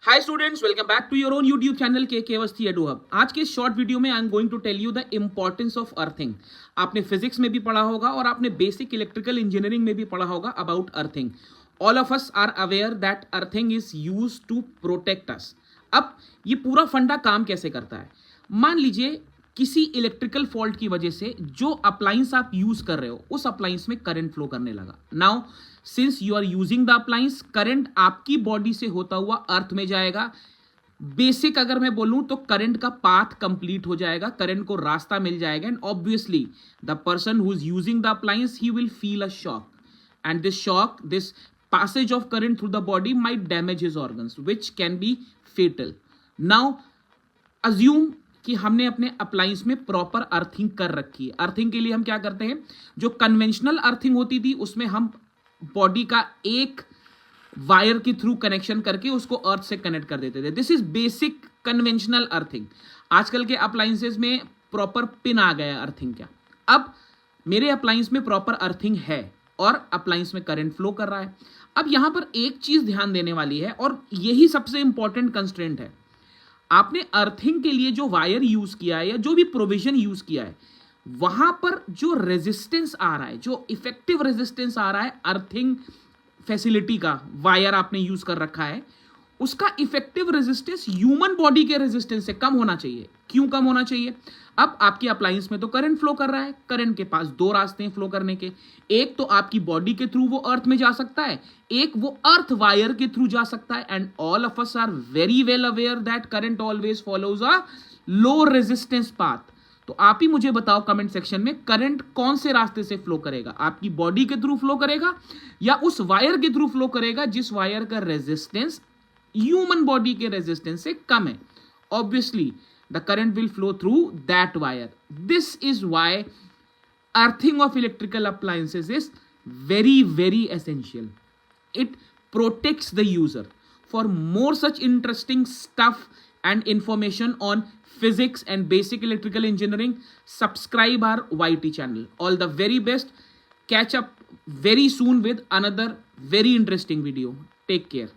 Hi students, welcome back to your own YouTube channel K Awasthi Edu Hub. आज के short video में I am going to tell you the importance of earthing. आपने physics में भी पढ़ा होगा और आपने बेसिक इलेक्ट्रिकल इंजीनियरिंग में भी पढ़ा होगा about earthing. All of us are aware that earthing is use to protect us. अब ये पूरा फंडा काम कैसे करता है? मान लीजिए किसी इलेक्ट्रिकल फॉल्ट की वजह से जो अप्लायंस आप यूज कर रहे हो उस अप्लायंस में करंट फ्लो करने लगा। Now since you are using the appliance, current आपकी बॉडी से होता हुआ अर्थ में जाएगा। बेसिक अगर मैं बोलूं तो करंट का पाथ कंप्लीट हो जाएगा, करंट को रास्ता मिल जाएगा and obviously the person who is using the appliance he will feel a shock and this shock, this passage of current through the body might damage his organs which can be fatal. Now assume कि हमने अपने appliance में proper earthing कर रखी है। Earthing के लिए हम क्या करते हैं, जो कन्वेंशनल अर्थिंग होती थी उसमें हम बॉडी का एक वायर के थ्रू कनेक्शन करके उसको अर्थ से कनेक्ट कर देते थे। This is basic conventional earthing. आजकल के अप्लायंसेस में प्रॉपर पिन आ गया अर्थिंग क्या। अब मेरे अप्लायंस में प्रॉपर अर्थिंग है और अप्लायंस में करंट फ्लो कर रहा है। अब यहां पर एक चीज ध्यान देने वाली है और यही सबसे इंपॉर्टेंट कंस्ट्रेंट है। आपने अर्थिंग के लिए जो वायर यूज किया है या जो भी प्रोविजन यूज किया है वहां पर जो रेजिस्टेंस आ रहा है, जो इफेक्टिव रेजिस्टेंस आ रहा है अर्थिंग फैसिलिटी का, वायर आपने यूज कर रखा है, उसका इफेक्टिव रेजिस्टेंस ह्यूमन बॉडी के रेजिस्टेंस से कम होना चाहिए। क्यों कम होना चाहिए? अब आपके अप्लायंस में तो करंट फ्लो कर रहा है, करंट के पास दो रास्ते हैं फ्लो करने के। एक तो आपकी बॉडी के थ्रू वो अर्थ में जा सकता है, एक वो अर्थ वायर के थ्रू जा सकता है। And all of us are very well aware that current always follows a low resistance path. तो आप ही मुझे बताओ कमेंट सेक्शन में, करंट कौन से रास्ते से फ्लो करेगा? आपकी बॉडी के थ्रू फ्लो करेगा या उस वायर के थ्रू फ्लो करेगा जिस वायर का रेजिस्टेंस ह्यूमन बॉडी के रेजिस्टेंस से कम है? Obviously the current will flow through that wire. This is why earthing of electrical appliances is very essential. It protects the user. For more such interesting stuff and information on physics and basic electrical engineering, subscribe our YT channel. All the very best. Catch up very soon with another very interesting video. Take care.